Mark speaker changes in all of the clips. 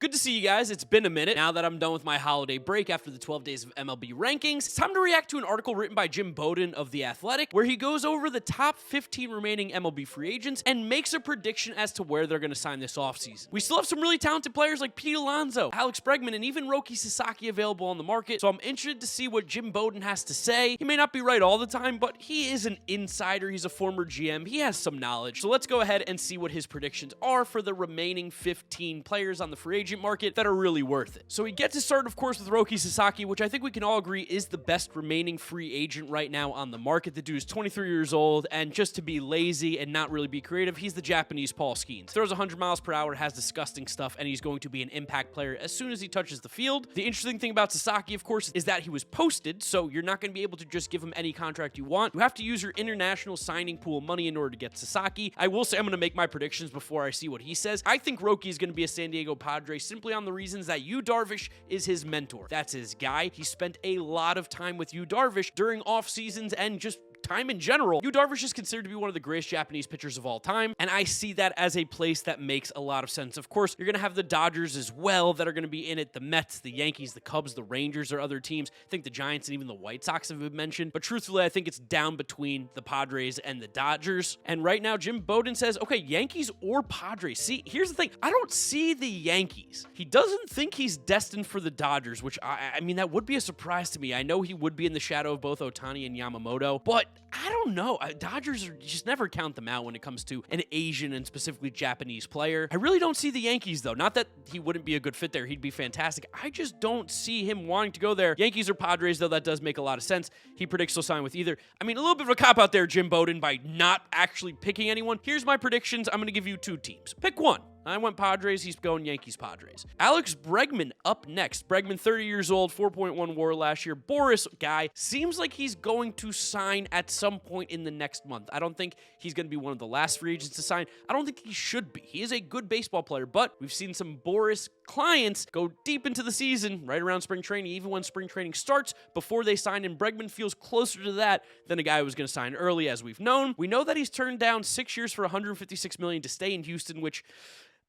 Speaker 1: Good to see you guys. It's been a minute. Now that I'm done with my holiday break after the 12 days of MLB rankings, it's time to react to an article written by Jim Bowden of The Athletic, where he goes over the top 15 remaining MLB free agents and makes a prediction as to where they're going to sign this offseason. We still have some really talented players like Pete Alonso, Alex Bregman, and even Roki Sasaki available on the market, so I'm interested to see what Jim Bowden has to say. He may not be right all the time, but he is an insider. He's a former GM. He has some knowledge. So let's go ahead and see what his predictions are for the remaining 15 players on the free agent market that are really worth it. So we get to start, of course, with Roki Sasaki, which I think we can all agree is the best remaining free agent right now on the market. The dude is 23 years old, and just to be lazy and not really be creative, he's the Japanese Paul Skeens. Throws 100 miles per hour, has disgusting stuff, and he's going to be an impact player as soon as he touches the field. The interesting thing about Sasaki, of course, is that he was posted, so you're not going to be able to just give him any contract you want. You have to use your international signing pool money in order to get Sasaki. I will say I'm going to make my predictions before I see what he says. I think Roki is going to be a San Diego Padre simply on the reasons that Yu Darvish is his mentor. That's his guy. He spent a lot of time with Yu Darvish during off seasons and just time in general. Yu Darvish is considered to be one of the greatest Japanese pitchers of all time, and I see that as a place that makes a lot of sense. Of course, you're going to have the Dodgers as well that are going to be in it, the Mets, the Yankees, the Cubs, the Rangers are other teams. I think the Giants and even the White Sox have been mentioned, but truthfully, I think it's down between the Padres and the Dodgers. And right now, Jim Bowden says, okay, Yankees or Padres. See, here's the thing. I don't see the Yankees. He doesn't think he's destined for the Dodgers, which, I mean, that would be a surprise to me. I know he would be in the shadow of both Ohtani and Yamamoto, but I don't know. Dodgers just never count them out when it comes to an Asian and specifically Japanese player. I really don't see the Yankees, though. Not that he wouldn't be a good fit there. He'd be fantastic. I just don't see him wanting to go there. Yankees or Padres, though, that does make a lot of sense. He predicts he'll sign with either. I mean, a little bit of a cop-out there, Jim Bowden, by not actually picking anyone. Here's my predictions. I'm going to give you two teams. Pick one. I went Padres. He's going Yankees-Padres. Alex Bregman up next. Bregman, 30 years old, 4.1 WAR last year. Boris guy. Seems like he's going to sign at some point in the next month. I don't think he's going to be one of the last free agents to sign. I don't think he should be. He is a good baseball player, but we've seen some Boris clients go deep into the season, right around spring training, even when spring training starts, before they sign, and Bregman feels closer to that than a guy who was going to sign early, as we've known. We know that he's turned down 6 years for $156 million to stay in Houston, which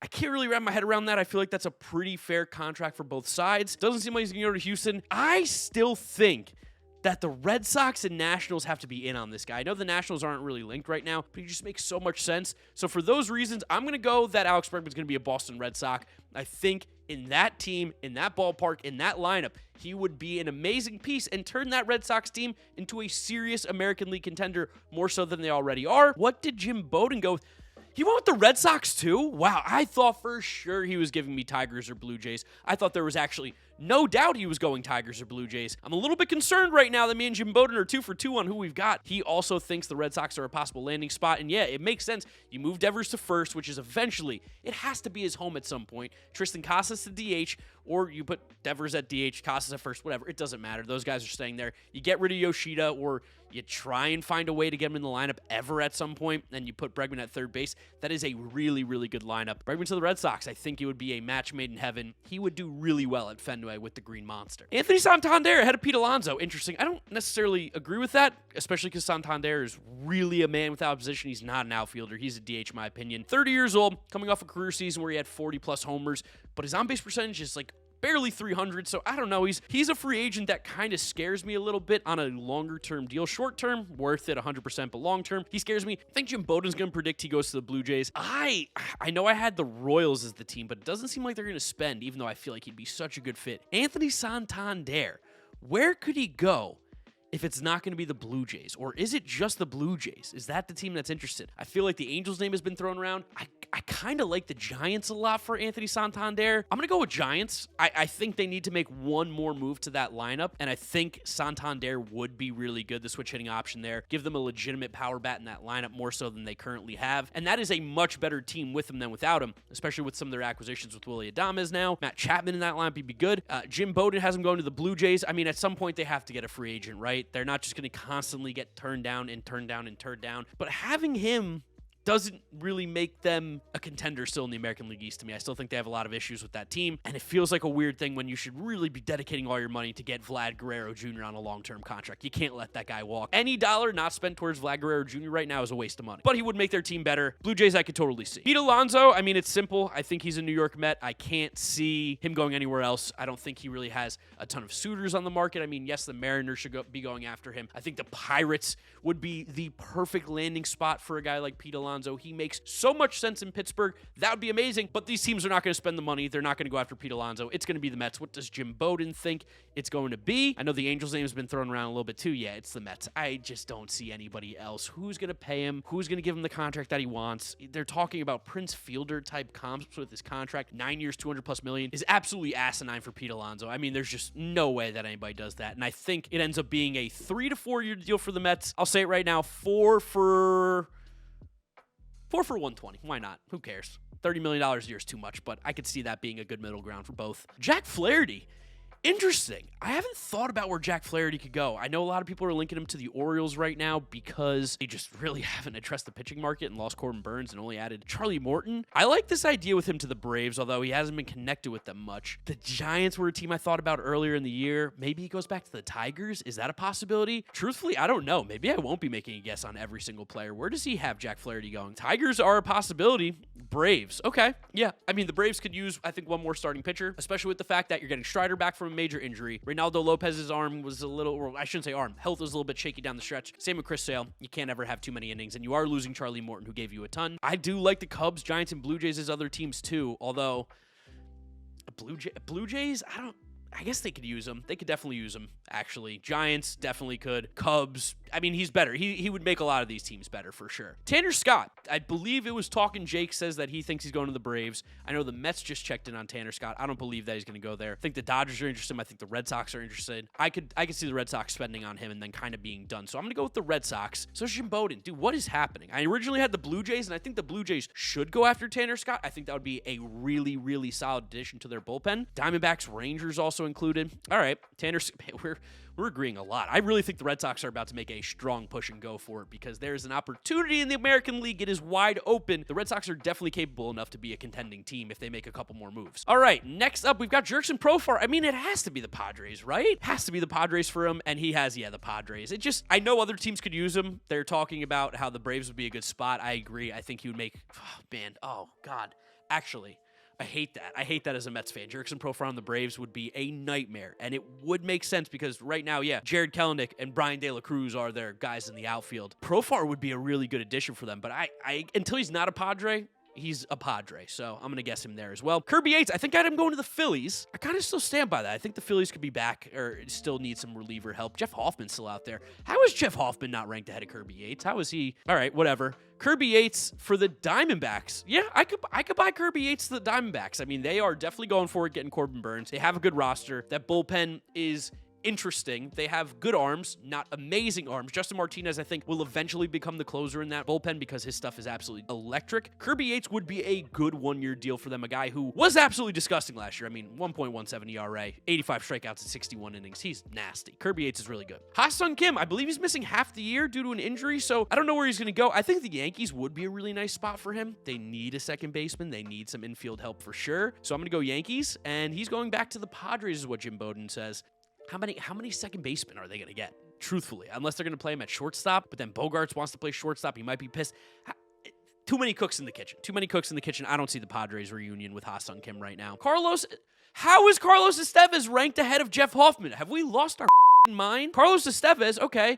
Speaker 1: I can't really wrap my head around that. I feel like that's a pretty fair contract for both sides. Doesn't seem like he's going to go to Houston. I still think that the Red Sox and Nationals have to be in on this guy. I know the Nationals aren't really linked right now, but he just makes so much sense. So for those reasons, I'm going to go that Alex Bregman's going to be a Boston Red Sox. I think in that team, in that ballpark, in that lineup, he would be an amazing piece and turn that Red Sox team into a serious American League contender, more so than they already are. What did Jim Bowden go with? He went with the Red Sox too? Wow, I thought for sure he was giving me Tigers or Blue Jays. I thought there was actually no doubt he was going Tigers or Blue Jays. I'm a little bit concerned right now that me and Jim Bowden are 2 for 2 on who we've got. He also thinks the Red Sox are a possible landing spot, and yeah, it makes sense. You move Devers to first, which is eventually, it has to be his home at some point. Tristan Casas to DH, or you put Devers at DH, Casas at first, whatever. It doesn't matter. Those guys are staying there. You get rid of Yoshida, or you try and find a way to get him in the lineup ever at some point, and you put Bregman at third base. That is a really, really good lineup. Bregman to the Red Sox, I think it would be a match made in heaven. He would do really well at Fenway with the Green Monster. Anthony Santander ahead of Pete Alonso. Interesting. I don't necessarily agree with that, especially because Santander is really a man without position. He's not an outfielder. He's a DH, in my opinion. 30 years old, coming off a career season where he had 40-plus homers, but his on-base percentage is like barely 300, so I don't know. He's a free agent that kind of scares me a little bit on a longer-term deal. Short-term, worth it 100%, but long-term, he scares me. I think Jim Bowden's going to predict he goes to the Blue Jays. I know I had the Royals as the team, but it doesn't seem like they're going to spend, even though I feel like he'd be such a good fit. Anthony Santander, where could he go if it's not going to be the Blue Jays? Or is it just the Blue Jays? Is that the team that's interested? I feel like the Angels' name has been thrown around. I kind of like the Giants a lot for Anthony Santander. I'm going to go with Giants. I think they need to make one more move to that lineup, and I think Santander would be really good, the switch hitting option there. Give them a legitimate power bat in that lineup more so than they currently have, and that is a much better team with him than without him, especially with some of their acquisitions with Willie Adames now. Matt Chapman in that lineup would be good. Jim Bowden has him going to the Blue Jays. I mean, at some point they have to get a free agent, right? They're not just going to constantly get turned down and turned down and turned down, but having him doesn't really make them a contender still in the American League East to me. I still think they have a lot of issues with that team, and it feels like a weird thing when you should really be dedicating all your money to get Vlad Guerrero Jr. on a long-term contract. You can't let that guy walk. Any dollar not spent towards Vlad Guerrero Jr. right now is a waste of money, but he would make their team better. Blue Jays, I could totally see. Pete Alonso, I mean, it's simple. I think he's a New York Met. I can't see him going anywhere else. I don't think he really has a ton of suitors on the market. I mean, yes, the Mariners should be going after him. I think the Pirates would be the perfect landing spot for a guy like Pete Alonso. He makes so much sense in Pittsburgh. That would be amazing, but these teams are not going to spend the money. They're not going to go after Pete Alonso. It's going to be the Mets. What does Jim Bowden think it's going to be? I know the Angels' name has been thrown around a little bit too. Yeah, it's the Mets. I just don't see anybody else. Who's going to pay him? Who's going to give him the contract that he wants? They're talking about Prince Fielder type comps with his contract. 9 years, $200+ million is absolutely asinine for Pete Alonso. I mean, there's just no way that anybody does that. And I think it ends up being a 3 to 4 year deal for the Mets. I'll say it right now, 4 for 120. Why not? Who cares? $30 million a year is too much, but I could see that being a good middle ground for both. Jack Flaherty. Interesting. I haven't thought about where Jack Flaherty could go. I know a lot of people are linking him to the Orioles right now because they just really haven't addressed the pitching market and lost Corbin Burns and only added Charlie Morton. I like this idea with him to the Braves, although he hasn't been connected with them much. The Giants were a team I thought about earlier in the year. Maybe he goes back to the Tigers. Is that a possibility? Truthfully, I don't know. Maybe I won't be making a guess on every single player. Where does he have Jack Flaherty going? Tigers are a possibility. Braves. Okay. Yeah. I mean, the Braves could use, I think, one more starting pitcher, especially with the fact that you're getting Strider back from a major injury. Reynaldo Lopez's arm was a little, or I shouldn't say arm, health was a little bit shaky down the stretch. Same with Chris Sale. You can't ever have too many innings, and you are losing Charlie Morton, who gave you a ton. I do like the Cubs, Giants, and Blue Jays as other teams too, although Blue Jays, I guess they could use him. They could definitely use him, actually. Giants definitely could. Cubs, I mean, he's better. He would make a lot of these teams better for sure. Tanner Scott, I believe it was Talking Jake says that he thinks he's going to the Braves. I know the Mets just checked in on Tanner Scott. I don't believe that he's going to go there. I think the Dodgers are interested. I think the Red Sox are interested. I could see the Red Sox spending on him and then kind of being done. So I'm going to go with the Red Sox. So Jim Bowden, dude, what is happening? I originally had the Blue Jays, and I think the Blue Jays should go after Tanner Scott. I think that would be a really, really solid addition to their bullpen. Diamondbacks, Rangers also included. All right, Tanner, we're agreeing a lot. I really think the Red Sox are about to make a strong push and go for it because there's an opportunity in the American League. It is wide open. The Red Sox are definitely capable enough to be a contending team if they make a couple more moves. All right, next up, we've got Jurickson Profar. I mean, it has to be the Padres, right? It has to be the Padres for him, and he has, the Padres. I know other teams could use him. They're talking about how the Braves would be a good spot. I agree. I think he would make, God. Actually, I hate that. I hate that as a Mets fan. Jurickson Profar on the Braves would be a nightmare, and it would make sense because right now, Jared Kelenic and Brian De La Cruz are their guys in the outfield. Profar would be a really good addition for them, but I until he's not a Padre, he's a Padre, so I'm going to guess him there as well. Kirby Yates, I think I had him going to the Phillies. I kind of still stand by that. I think the Phillies could be back or still need some reliever help. Jeff Hoffman's still out there. How is Jeff Hoffman not ranked ahead of Kirby Yates? How is he? All right, whatever. Kirby Yates for the Diamondbacks. Yeah, I could buy Kirby Yates to the Diamondbacks. I mean, they are definitely going for it, getting Corbin Burns. They have a good roster. That bullpen is interesting. They have good arms, not amazing arms. Justin Martinez, I think, will eventually become the closer in that bullpen because his stuff is absolutely electric. Kirby Yates would be a good one-year deal for them, a guy who was absolutely disgusting last year. I mean, 1.17 ERA, 85 strikeouts in 61 innings. He's nasty. Kirby Yates is really good. Ha-Sung Kim, I believe he's missing half the year due to an injury, so I don't know where he's going to go. I think the Yankees would be a really nice spot for him. They need a second baseman. They need some infield help for sure. So I'm going to go Yankees, and he's going back to the Padres is what Jim Bowden says. How many second basemen are they going to get? Truthfully, unless they're going to play him at shortstop, but then Bogarts wants to play shortstop. He might be pissed. Too many cooks in the kitchen. I don't see the Padres reunion with Ha-Sung Kim right now. How is Carlos Estevez ranked ahead of Jeff Hoffman? Have we lost our mind? Carlos Estevez, okay.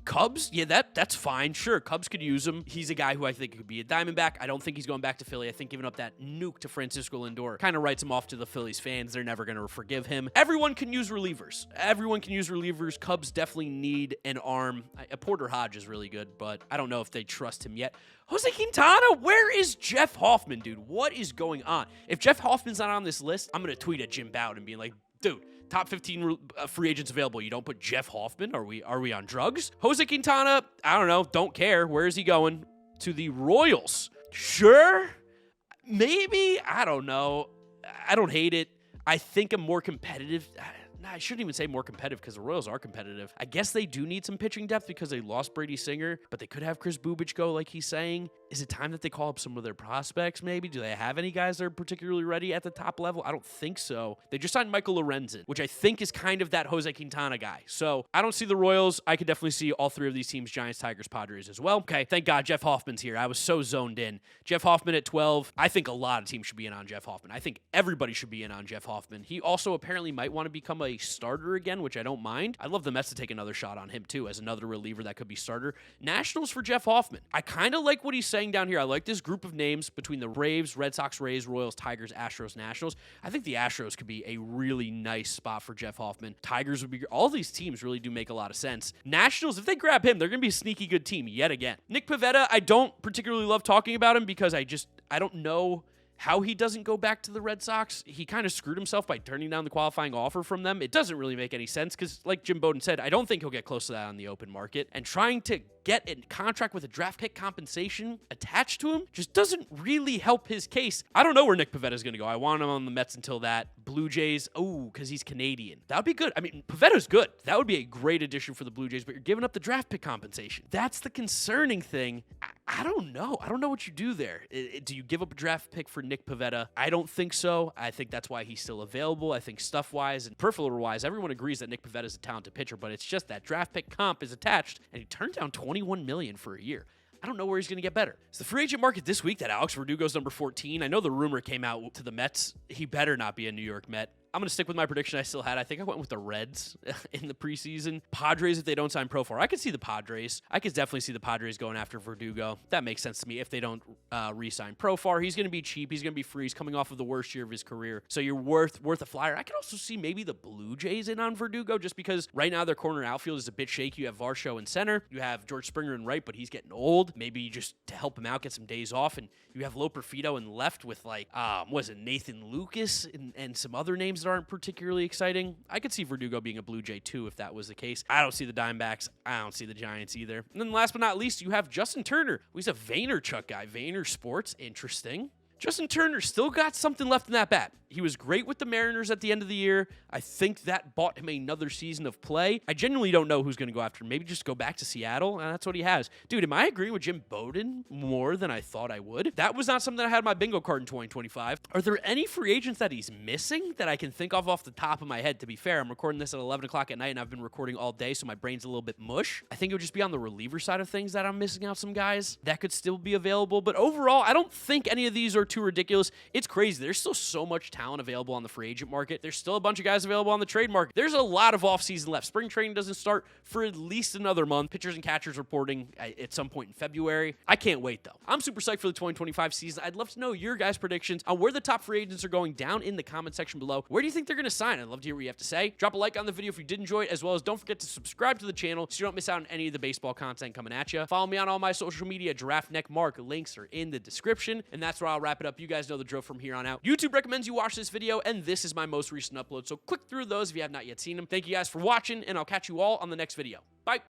Speaker 1: Cubs, that's fine. Sure, Cubs could use him. He's a guy who I think could be a Diamondback. I don't think he's going back to Philly. I think giving up that nuke to Francisco Lindor kind of writes him off to the Phillies fans. They're never going to forgive him. Everyone can use relievers. Cubs definitely need an arm. Porter Hodge is really good, but I don't know if they trust him yet. Jose Quintana, where is Jeff Hoffman, dude? What is going on? If Jeff Hoffman's not on this list, I'm going to tweet at Jim Bowden being like, dude, top 15 free agents available. You don't put Jeff Hoffman? Are we on drugs? Jose Quintana, I don't know. Don't care. Where is he going? To the Royals. Sure. Maybe. I don't know. I don't hate it. I think a more competitive... I shouldn't even say more competitive because the Royals are competitive. I guess they do need some pitching depth because they lost Brady Singer, but they could have Chris Bubich go like he's saying. Is it time that they call up some of their prospects maybe? Do they have any guys that are particularly ready at the top level? I don't think so. They just signed Michael Lorenzen, which I think is kind of that Jose Quintana guy. So I don't see the Royals. I could definitely see all three of these teams, Giants, Tigers, Padres as well. Okay, thank God Jeff Hoffman's here. I was so zoned in. Jeff Hoffman at 12. I think a lot of teams should be in on Jeff Hoffman. I think everybody should be in on Jeff Hoffman. He also apparently might want to become a starter again, which I don't mind. I'd love the Mets to take another shot on him too as another reliever that could be starter. Nationals for Jeff Hoffman. I kind of like what he's saying down here. I like this group of names between the Braves, Red Sox, Rays, Royals, Tigers, Astros, Nationals. I think the Astros could be a really nice spot for Jeff Hoffman. Tigers would be, all these teams really do make a lot of sense. Nationals, if they grab him, they're going to be a sneaky good team yet again. Nick Pivetta, I don't particularly love talking about him because I don't know how he doesn't go back to the Red Sox. He kind of screwed himself by turning down the qualifying offer from them. It doesn't really make any sense because, like Jim Bowden said, I don't think he'll get close to that on the open market. And trying to get a contract with a draft pick compensation attached to him just doesn't really help his case. I don't know where Nick Pivetta is going to go. I want him on the Mets until that. Blue Jays, because he's Canadian. That would be good. I mean, Pivetta's good. That would be a great addition for the Blue Jays, but you're giving up the draft pick compensation. That's the concerning thing. I don't know. I don't know what you do there. Do you give up a draft pick for Nick Pivetta? I don't think so. I think that's why he's still available. I think stuff-wise and peripheral-wise, everyone agrees that Nick Pivetta is a talented pitcher, but it's just that draft pick comp is attached, and he turned down $21 million for a year. I don't know where he's going to get better. It's the free agent market this week that Alex Verdugo's number 14. I know the rumor came out to the Mets. He better not be a New York Met. I'm going to stick with my prediction I still had. I think I went with the Reds in the preseason. Padres, if they don't sign Profar. I could see the Padres. I could definitely see the Padres going after Verdugo. That makes sense to me if they don't re-sign Profar. He's going to be cheap. He's going to be free. He's coming off of the worst year of his career. So you're worth a flyer. I could also see maybe the Blue Jays in on Verdugo just because right now their corner outfield is a bit shaky. You have Varsho in center. You have George Springer in right, but he's getting old. Maybe just to help him out, get some days off. And you have Loperfido in left with Nathan Lucas and some other names that aren't particularly exciting. I could see Verdugo being a Blue Jay too if that was the case. I don't see the Diamondbacks. I don't see the Giants either. And then last but not least, you have Justin Turner, who's a Vaynerchuk guy. Vayner Sports, interesting. Justin Turner still got something left in that bat. He was great with the Mariners at the end of the year. I think that bought him another season of play. I genuinely don't know who's going to go after him. Maybe just go back to Seattle, and that's what he has. Dude, am I agreeing with Jim Bowden more than I thought I would? That was not something I had on my bingo card in 2025. Are there any free agents that he's missing that I can think of off the top of my head? To be fair, I'm recording this at 11 o'clock at night, and I've been recording all day, so my brain's a little bit mush. I think it would just be on the reliever side of things that I'm missing out some guys that could still be available. But overall, I don't think any of these are too ridiculous. It's crazy. There's still so much talent available on the free agent market. There's still a bunch of guys available on the trade market. There's a lot of offseason left. Spring training doesn't start for at least another month. Pitchers and catchers reporting at some point in February. I can't wait, though. I'm super psyched for the 2025 season. I'd love to know your guys' predictions on where the top free agents are going down in the comment section below. Where do you think they're going to sign? I'd love to hear what you have to say. Drop a like on the video if you did enjoy it, as well as don't forget to subscribe to the channel so you don't miss out on any of the baseball content coming at you. Follow me on all my social media, GiraffeNeckMarc. Links are in the description. And that's where I'll wrap it up. You guys know the drill from here on out. YouTube recommends you watch this video, and this is my most recent upload, so click through those if you have not yet seen them. Thank you guys for watching, and I'll catch you all on the next video. Bye!